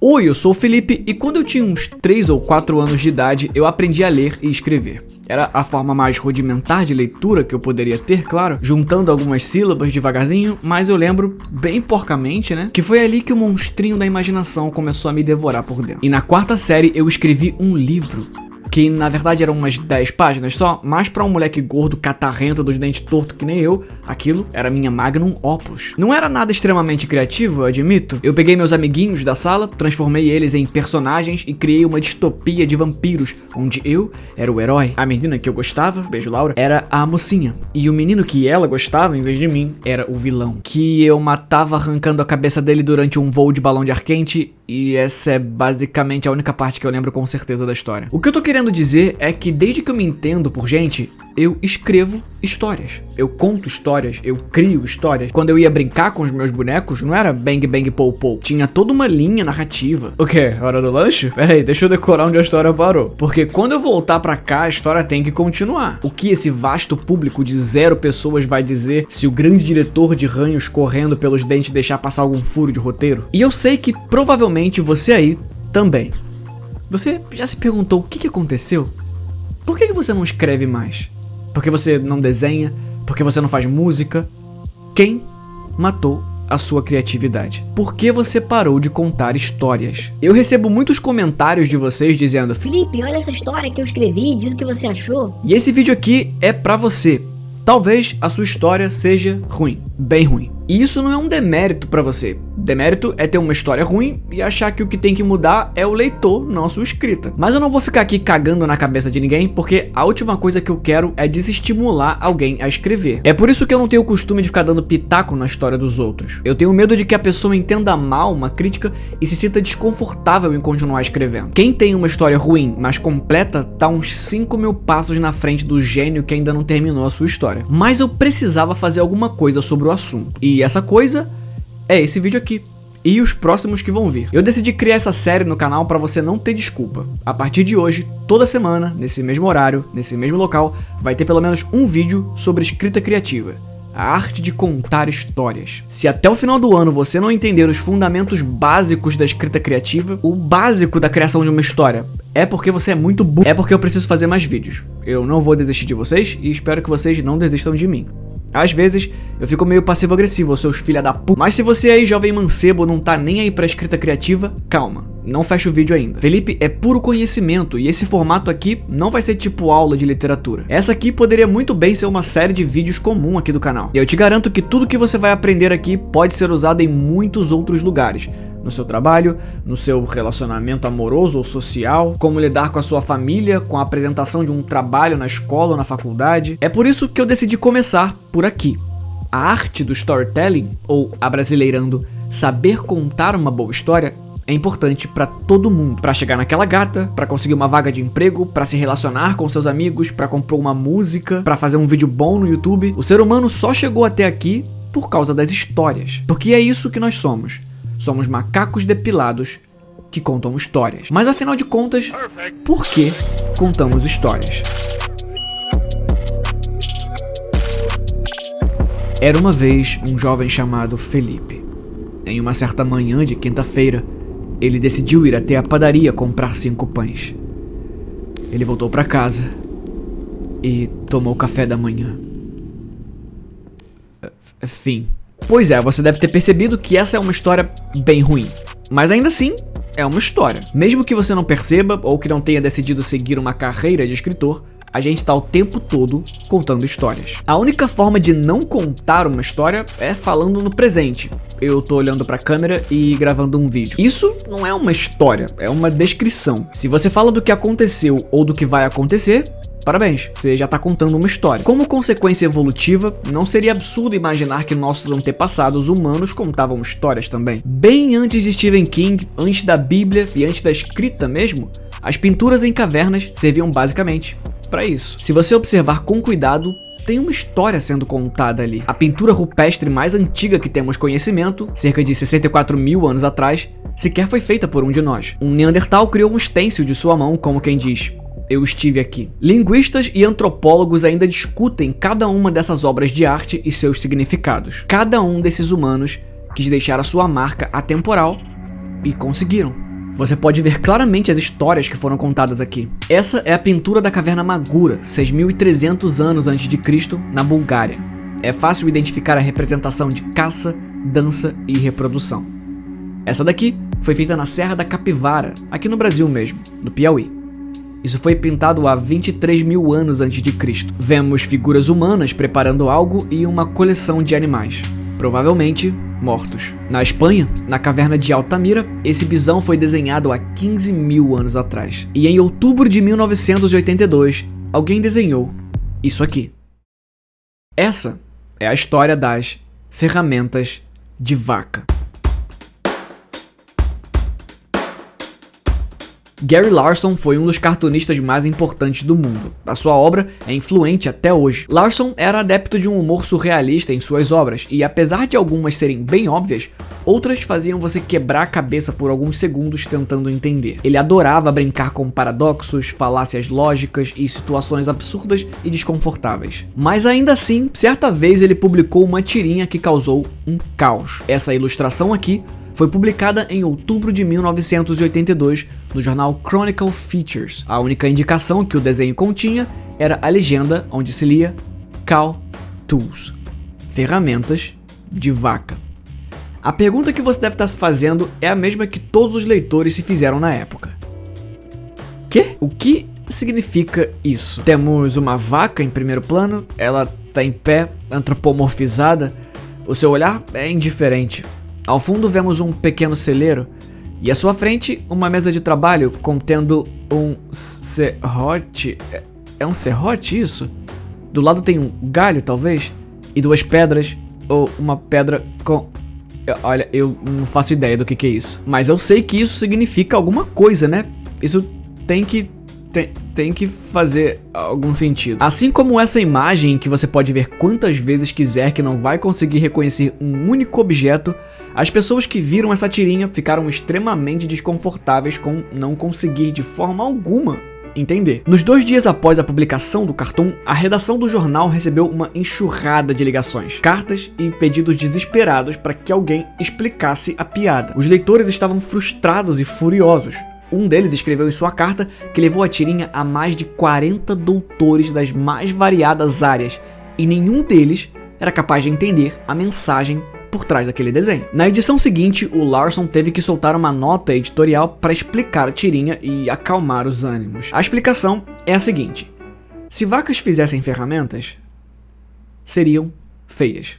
Oi, eu sou o Felipe e quando eu tinha uns 3 ou 4 anos de idade, eu aprendi a ler e escrever. Era a forma mais rudimentar de leitura que eu poderia ter, claro, juntando algumas sílabas devagarzinho, mas eu lembro, bem porcamente, né, que foi ali que o monstrinho da imaginação começou a me devorar por dentro. E na 4ª série eu escrevi um livro, que na verdade eram umas 10 páginas só, mas pra um moleque gordo, catarrento, dos dentes tortos que nem eu, aquilo era minha magnum opus. Não era nada extremamente criativo, eu admito. Eu peguei meus amiguinhos da sala, transformei eles em personagens e criei uma distopia de vampiros, onde eu era o herói, a menina que eu gostava, beijo Laura, era a mocinha, e o menino que ela gostava, em vez de mim, era o vilão, que eu matava arrancando a cabeça dele durante um voo de balão de ar quente, e essa é basicamente a única parte que eu lembro com certeza da história. O que eu tô querendo dizer é que desde que eu me entendo por gente, eu escrevo histórias. Eu conto histórias, eu crio histórias. Quando eu ia brincar com os meus bonecos, não era bang bang pou pou. Tinha toda uma linha narrativa. O quê? Hora do lanche? Pera aí, deixa eu decorar onde a história parou. Porque quando eu voltar pra cá, a história tem que continuar. O que esse vasto público de 0 pessoas vai dizer se o grande diretor de ranhos correndo pelos dentes deixar passar algum furo de roteiro? E eu sei que provavelmente você aí também. Você já se perguntou o que aconteceu? Por que você não escreve mais? Porque você não desenha? Porque você não faz música? Quem matou a sua criatividade? Por que você parou de contar histórias? Eu recebo muitos comentários de vocês dizendo: Felipe, olha essa história que eu escrevi, diz o que você achou. E esse vídeo aqui é pra você. Talvez a sua história seja ruim, bem ruim. E isso não é um demérito pra você. Demérito é ter uma história ruim e achar que o que tem que mudar é o leitor, não a sua escrita. Mas eu não vou ficar aqui cagando na cabeça de ninguém, porque a última coisa que eu quero é desestimular alguém a escrever. É por isso que eu não tenho o costume de ficar dando pitaco na história dos outros. Eu tenho medo de que a pessoa entenda mal uma crítica e se sinta desconfortável em continuar escrevendo. Quem tem uma história ruim, mas completa, tá uns 5.000 passos na frente do gênio que ainda não terminou a sua história. Mas eu precisava fazer alguma coisa sobre o assunto. E essa coisa é esse vídeo aqui. E os próximos que vão vir. Eu decidi criar essa série no canal para você não ter desculpa. A partir de hoje, toda semana, nesse mesmo horário, nesse mesmo local, vai ter pelo menos um vídeo sobre escrita criativa. A arte de contar histórias. Se até o final do ano você não entender os fundamentos básicos da escrita criativa, o básico da criação de uma história, é porque você é muito burro. É porque eu preciso fazer mais vídeos. Eu não vou desistir de vocês e espero que vocês não desistam de mim. Às vezes, eu fico meio passivo-agressivo, seus filha da puta. Mas se você aí, jovem mancebo, não tá nem aí pra escrita criativa, calma, não fecha o vídeo ainda. Felipe, é puro conhecimento e esse formato aqui não vai ser tipo aula de literatura. Essa aqui poderia muito bem ser uma série de vídeos comum aqui do canal. E eu te garanto que tudo que você vai aprender aqui pode ser usado em muitos outros lugares. No seu trabalho, no seu relacionamento amoroso ou social, como lidar com a sua família, com a apresentação de um trabalho na escola ou na faculdade. É por isso que eu decidi começar por aqui. A arte do storytelling, ou abrasileirando, saber contar uma boa história, é importante pra todo mundo. Pra chegar naquela gata, pra conseguir uma vaga de emprego, pra se relacionar com seus amigos, pra comprar uma música, pra fazer um vídeo bom no YouTube. O ser humano só chegou até aqui por causa das histórias. Porque é isso que nós somos. Somos macacos depilados que contam histórias. Mas afinal de contas, por que contamos histórias? Era uma vez um jovem chamado Felipe. Em uma certa manhã de quinta-feira, ele decidiu ir até a padaria comprar 5 pães. Ele voltou para casa e tomou café da manhã. Fim. Pois é, você deve ter percebido que essa é uma história bem ruim. Mas ainda assim, é uma história. Mesmo que você não perceba ou que não tenha decidido seguir uma carreira de escritor, a gente tá o tempo todo contando histórias. A única forma de não contar uma história é falando no presente. Eu tô olhando pra câmera e gravando um vídeo. Isso não é uma história, é uma descrição. Se você fala do que aconteceu ou do que vai acontecer, parabéns, você já tá contando uma história. Como consequência evolutiva, não seria absurdo imaginar que nossos antepassados humanos contavam histórias também. Bem antes de Stephen King, antes da Bíblia e antes da escrita mesmo, as pinturas em cavernas serviam basicamente para isso. Se você observar com cuidado, tem uma história sendo contada ali. A pintura rupestre mais antiga que temos conhecimento, cerca de 64.000 anos atrás, sequer foi feita por um de nós. Um Neandertal criou um stencil de sua mão, como quem diz: eu estive aqui. Linguistas e antropólogos ainda discutem cada uma dessas obras de arte e seus significados. Cada um desses humanos quis deixar a sua marca atemporal e conseguiram. Você pode ver claramente as histórias que foram contadas aqui. Essa é a pintura da caverna Magura, 6.300 anos antes de Cristo, na Bulgária. É fácil identificar a representação de caça, dança e reprodução. Essa daqui foi feita na Serra da Capivara, aqui no Brasil mesmo, no Piauí. Isso foi pintado há 23 mil anos antes de Cristo. Vemos figuras humanas preparando algo e uma coleção de animais, provavelmente mortos. Na Espanha, na caverna de Altamira, esse bisão foi desenhado há 15 mil anos atrás. E em outubro de 1982, alguém desenhou isso aqui. Essa é a história das ferramentas de vaca. Gary Larson foi um dos cartunistas mais importantes do mundo. A sua obra é influente até hoje. Larson era adepto de um humor surrealista em suas obras, e apesar de algumas serem bem óbvias, outras faziam você quebrar a cabeça por alguns segundos tentando entender. Ele adorava brincar com paradoxos, falácias lógicas e situações absurdas e desconfortáveis. Mas ainda assim, certa vez ele publicou uma tirinha que causou um caos. Essa ilustração aqui foi publicada em outubro de 1982 no jornal Chronicle Features. A única indicação que o desenho continha era a legenda onde se lia Cow Tools, ferramentas de vaca. A pergunta que você deve estar se fazendo é a mesma que todos os leitores se fizeram na época. O que significa isso? Temos uma vaca em primeiro plano, ela está em pé, antropomorfizada, o seu olhar é indiferente. Ao fundo vemos um pequeno celeiro e à sua frente uma mesa de trabalho contendo um serrote. É um serrote isso? Do lado tem um galho talvez? E duas pedras ou uma pedra com... Olha, eu não faço ideia do que é isso. Mas eu sei que isso significa alguma coisa, né? Isso tem que fazer algum sentido. Assim como essa imagem em que você pode ver quantas vezes quiser que não vai conseguir reconhecer um único objeto, as pessoas que viram essa tirinha ficaram extremamente desconfortáveis com não conseguir de forma alguma entender. Nos 2 dias após a publicação do cartoon, a redação do jornal recebeu uma enxurrada de ligações, cartas e pedidos desesperados para que alguém explicasse a piada. Os leitores estavam frustrados e furiosos. Um deles escreveu em sua carta que levou a tirinha a mais de 40 doutores das mais variadas áreas, e nenhum deles era capaz de entender a mensagem por trás daquele desenho. Na edição seguinte, o Larson teve que soltar uma nota editorial para explicar a tirinha e acalmar os ânimos. A explicação é a seguinte: se vacas fizessem ferramentas, seriam feias.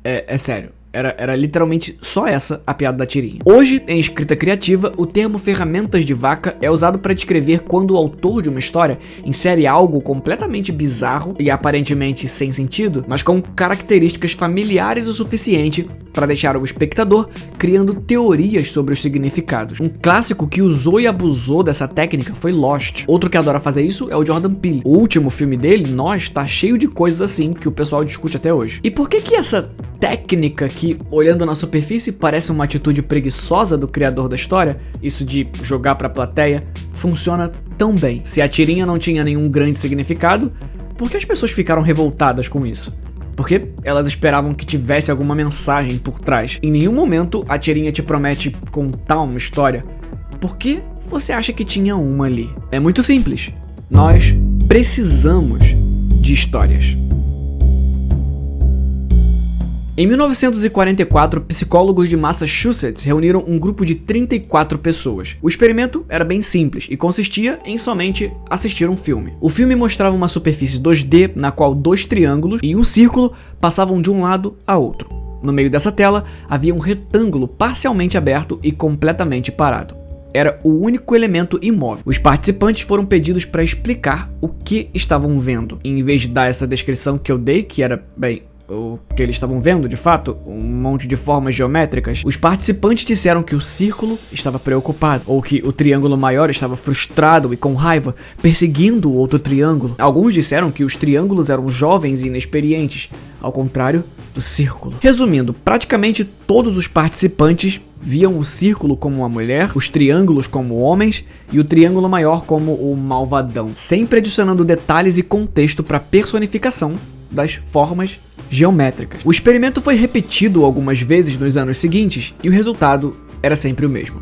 É sério. Era literalmente só essa a piada da tirinha. Hoje, em escrita criativa, o termo ferramentas de vaca é usado para descrever quando o autor de uma história insere algo completamente bizarro e aparentemente sem sentido, mas com características familiares o suficiente para deixar o espectador criando teorias sobre os significados. Um clássico que usou e abusou dessa técnica foi Lost. Outro que adora fazer isso é o Jordan Peele. O último filme dele, Nós, tá cheio de coisas assim que o pessoal discute até hoje. E por que essa técnica que, olhando na superfície, parece uma atitude preguiçosa do criador da história, isso de jogar pra plateia, funciona tão bem? Se a tirinha não tinha nenhum grande significado, por que as pessoas ficaram revoltadas com isso? Porque elas esperavam que tivesse alguma mensagem por trás. Em nenhum momento a tirinha te promete contar uma história. Por que você acha que tinha uma ali? É muito simples. Nós precisamos de histórias. Em 1944, psicólogos de Massachusetts reuniram um grupo de 34 pessoas. O experimento era bem simples e consistia em somente assistir um filme. O filme mostrava uma superfície 2D na qual 2 triângulos e um círculo passavam de um lado a outro. No meio dessa tela havia um retângulo parcialmente aberto e completamente parado. Era o único elemento imóvel. Os participantes foram pedidos para explicar o que estavam vendo. E em vez de dar essa descrição que eu dei, que era, o que eles estavam vendo, de fato, um monte de formas geométricas, os participantes disseram que o círculo estava preocupado, ou que o triângulo maior estava frustrado e com raiva, perseguindo o outro triângulo. Alguns disseram que os triângulos eram jovens e inexperientes, ao contrário do círculo. Resumindo, praticamente todos os participantes viam o círculo como uma mulher, os triângulos como homens e o triângulo maior como o malvadão, sempre adicionando detalhes e contexto para a personificação das formas geométricas. O experimento foi repetido algumas vezes nos anos seguintes e o resultado era sempre o mesmo.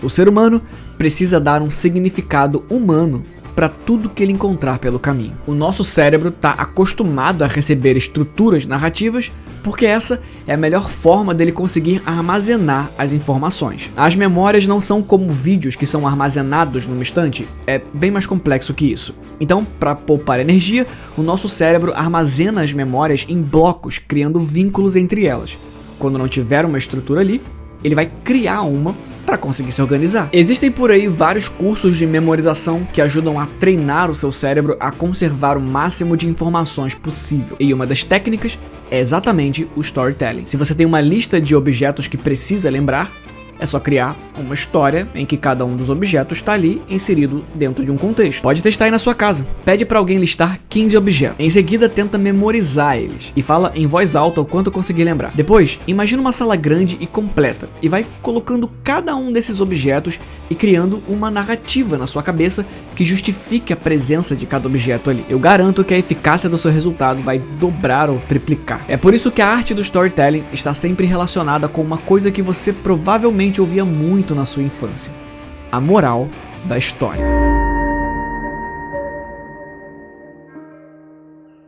O ser humano precisa dar um significado humano para tudo que ele encontrar pelo caminho. O nosso cérebro está acostumado a receber estruturas narrativas porque essa é a melhor forma dele conseguir armazenar as informações. As memórias não são como vídeos que são armazenados numa estante, é bem mais complexo que isso. Então, para poupar energia, o nosso cérebro armazena as memórias em blocos, criando vínculos entre elas. Quando não tiver uma estrutura ali, ele vai criar uma para conseguir se organizar. Existem por aí vários cursos de memorização que ajudam a treinar o seu cérebro a conservar o máximo de informações possível. E uma das técnicas é exatamente o storytelling. Se você tem uma lista de objetos que precisa lembrar, é só criar uma história em que cada um dos objetos está ali inserido dentro de um contexto. Pode testar aí na sua casa. Pede para alguém listar 15 objetos. Em seguida, tenta memorizar eles e fala em voz alta o quanto conseguir lembrar. Depois, imagina uma sala grande e completa e vai colocando cada um desses objetos e criando uma narrativa na sua cabeça que justifique a presença de cada objeto ali. Eu garanto que a eficácia do seu resultado vai dobrar ou triplicar. É por isso que a arte do storytelling está sempre relacionada com uma coisa que você provavelmente ouvia muito na sua infância: a moral da história.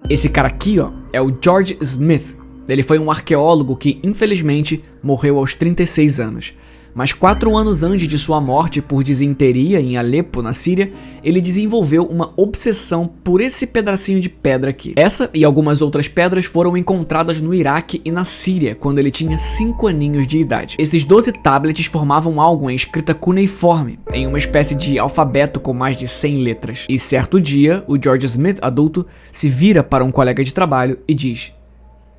Esse cara aqui, ó, é o George Smith. Ele foi um arqueólogo que, infelizmente, morreu aos 36 anos. Mas 4 anos antes de sua morte por disenteria em Alepo, na Síria, ele desenvolveu uma obsessão por esse pedacinho de pedra aqui. Essa e algumas outras pedras foram encontradas no Iraque e na Síria quando ele tinha 5 aninhos de idade. Esses 12 tablets formavam algo em escrita cuneiforme, em uma espécie de alfabeto com mais de 100 letras. E certo dia, o George Smith, adulto, se vira para um colega de trabalho e diz: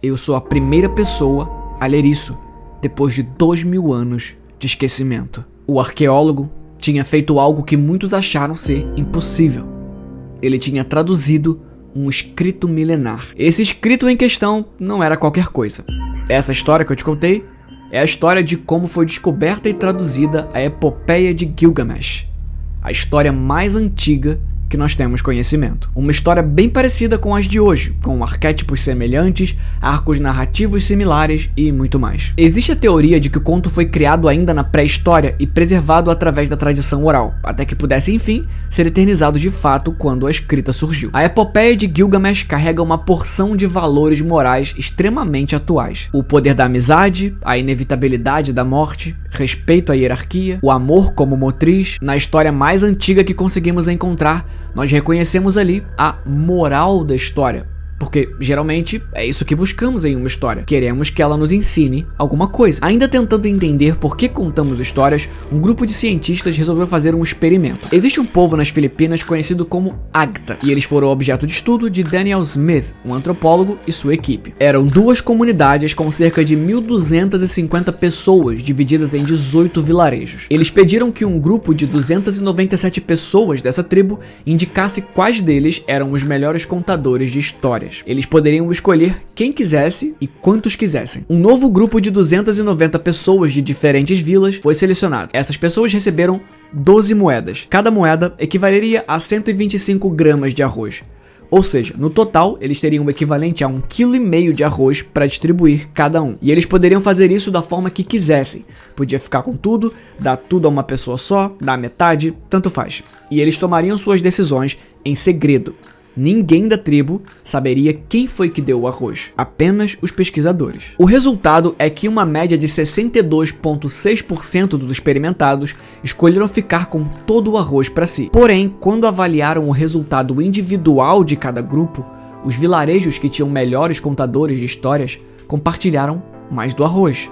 "Eu sou a primeira pessoa a ler isso, depois de 2000 anos de esquecimento." O arqueólogo tinha feito algo que muitos acharam ser impossível. Ele tinha traduzido um escrito milenar. Esse escrito em questão não era qualquer coisa. Essa história que eu te contei é a história de como foi descoberta e traduzida a Epopeia de Gilgamesh, a história mais antiga que nós temos conhecimento. Uma história bem parecida com as de hoje, com arquétipos semelhantes, arcos narrativos similares e muito mais. Existe a teoria de que o conto foi criado ainda na pré-história e preservado através da tradição oral, até que pudesse, enfim, ser eternizado de fato quando a escrita surgiu. A Epopeia de Gilgamesh carrega uma porção de valores morais extremamente atuais: o poder da amizade, a inevitabilidade da morte, respeito à hierarquia, o amor como motriz. Na história mais antiga que conseguimos encontrar, nós reconhecemos ali a moral da história, porque geralmente é isso que buscamos em uma história. Queremos que ela nos ensine alguma coisa. Ainda tentando entender por que contamos histórias, um grupo de cientistas resolveu fazer um experimento. Existe um povo nas Filipinas conhecido como Agta, e eles foram objeto de estudo de Daniel Smith, um antropólogo, e sua equipe. Eram 2 comunidades com cerca de 1.250 pessoas, divididas em 18 vilarejos. Eles pediram que um grupo de 297 pessoas dessa tribo indicasse quais deles eram os melhores contadores de histórias. Eles poderiam escolher quem quisesse e quantos quisessem. Um novo grupo de 290 pessoas de diferentes vilas foi selecionado. Essas pessoas receberam 12 moedas. Cada moeda equivaleria a 125 gramas de arroz. Ou seja, no total, eles teriam o equivalente a 1,5 kg de arroz para distribuir cada um. E eles poderiam fazer isso da forma que quisessem. Podia ficar com tudo, dar tudo a uma pessoa só, dar metade, tanto faz. E eles tomariam suas decisões em segredo. Ninguém da tribo saberia quem foi que deu o arroz, apenas os pesquisadores. O resultado é que uma média de 62,6% dos experimentados escolheram ficar com todo o arroz para si. Porém, quando avaliaram o resultado individual de cada grupo, os vilarejos que tinham melhores contadores de histórias compartilharam mais do arroz.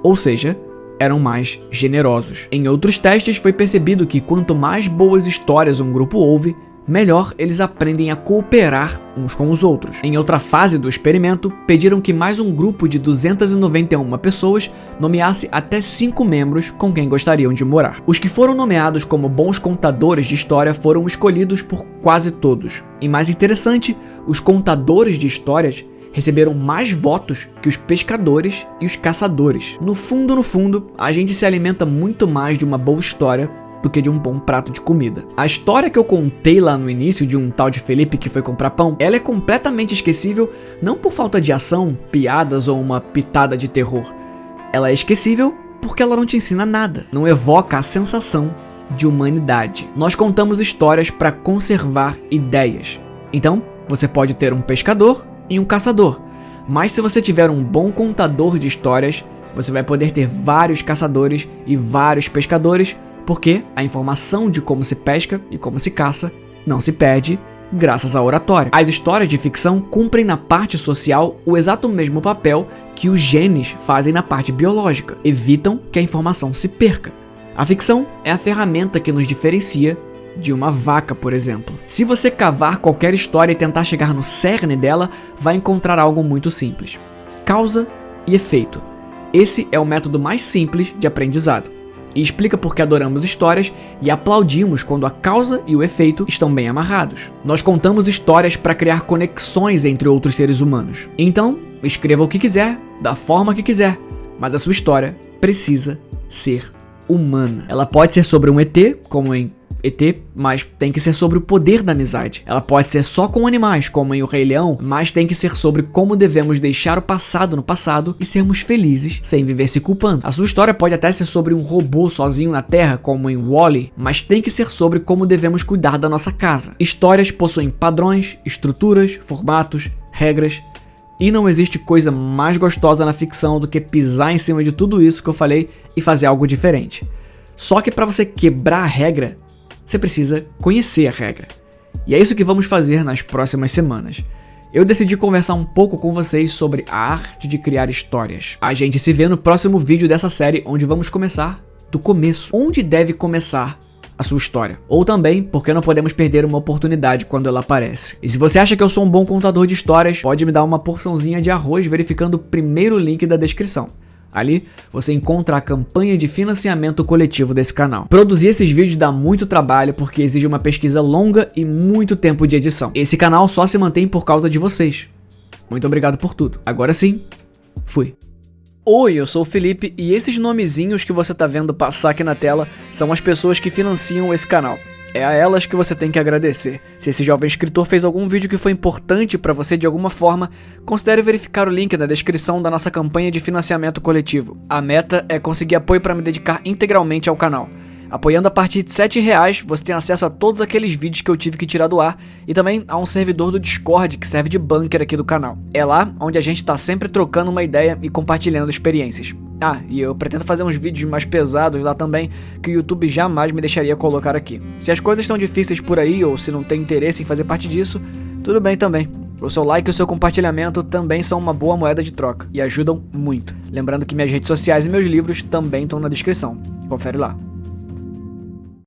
Ou seja, eram mais generosos. Em outros testes foi percebido que quanto mais boas histórias um grupo ouve, melhor eles aprendem a cooperar uns com os outros. Em outra fase do experimento, pediram que mais um grupo de 291 pessoas nomeasse até 5 membros com quem gostariam de morar. Os que foram nomeados como bons contadores de história foram escolhidos por quase todos. E mais interessante, os contadores de histórias receberam mais votos que os pescadores e os caçadores. No fundo, a gente se alimenta muito mais de uma boa história do que de um bom prato de comida. A história que eu contei lá no início de um tal de Felipe que foi comprar pão, ela é completamente esquecível, não por falta de ação, piadas ou uma pitada de terror. Ela é esquecível porque ela não te ensina nada, não evoca a sensação de humanidade. Nós contamos histórias para conservar ideias. Então, você pode ter um pescador e um caçador, mas se você tiver um bom contador de histórias, você vai poder ter vários caçadores e vários pescadores, porque a informação de como se pesca e como se caça não se perde graças à oratória. As histórias de ficção cumprem na parte social o exato mesmo papel que os genes fazem na parte biológica, evitam que a informação se perca. A ficção é a ferramenta que nos diferencia de uma vaca, por exemplo. Se você cavar qualquer história e tentar chegar no cerne dela, vai encontrar algo muito simples: causa e efeito. Esse é o método mais simples de aprendizado e explica por que adoramos histórias e aplaudimos quando a causa e o efeito estão bem amarrados. Nós contamos histórias para criar conexões entre outros seres humanos. Então, escreva o que quiser, da forma que quiser, mas a sua história precisa ser humana. Ela pode ser sobre um ET, como em ET, mas tem que ser sobre o poder da amizade. Ela pode ser só com animais, como em O Rei Leão, mas tem que ser sobre como devemos deixar o passado no passado e sermos felizes sem viver se culpando. A sua história pode até ser sobre um robô sozinho na Terra, como em WALL-E, mas tem que ser sobre como devemos cuidar da nossa casa. Histórias possuem padrões, estruturas, formatos, regras, e não existe coisa mais gostosa na ficção do que pisar em cima de tudo isso que eu falei e fazer algo diferente. Só que para você quebrar a regra, você precisa conhecer a regra. E é isso que vamos fazer nas próximas semanas. Eu decidi conversar um pouco com vocês sobre a arte de criar histórias. A gente se vê no próximo vídeo dessa série, onde vamos começar do começo. Onde deve começar a sua história? Ou também, porque não podemos perder uma oportunidade quando ela aparece. E se você acha que eu sou um bom contador de histórias, pode me dar uma porçãozinha de arroz verificando o primeiro link da descrição. Ali, você encontra a campanha de financiamento coletivo desse canal. Produzir esses vídeos dá muito trabalho porque exige uma pesquisa longa e muito tempo de edição. Esse canal só se mantém por causa de vocês. Muito obrigado por tudo. Agora sim, fui. Oi, eu sou o Felipe e esses nomezinhos que você tá vendo passar aqui na tela são as pessoas que financiam esse canal. É a elas que você tem que agradecer. Se esse jovem escritor fez algum vídeo que foi importante para você de alguma forma, considere verificar o link na descrição da nossa campanha de financiamento coletivo. A meta é conseguir apoio para me dedicar integralmente ao canal. Apoiando a partir de R$7, você tem acesso a todos aqueles vídeos que eu tive que tirar do ar e também a um servidor do Discord que serve de bunker aqui do canal. É lá onde a gente tá sempre trocando uma ideia e compartilhando experiências. Ah, e eu pretendo fazer uns vídeos mais pesados lá também, que o YouTube jamais me deixaria colocar aqui. Se as coisas estão difíceis por aí, ou se não tem interesse em fazer parte disso, tudo bem também. O seu like e o seu compartilhamento também são uma boa moeda de troca, e ajudam muito. Lembrando que minhas redes sociais e meus livros também estão na descrição. Confere lá.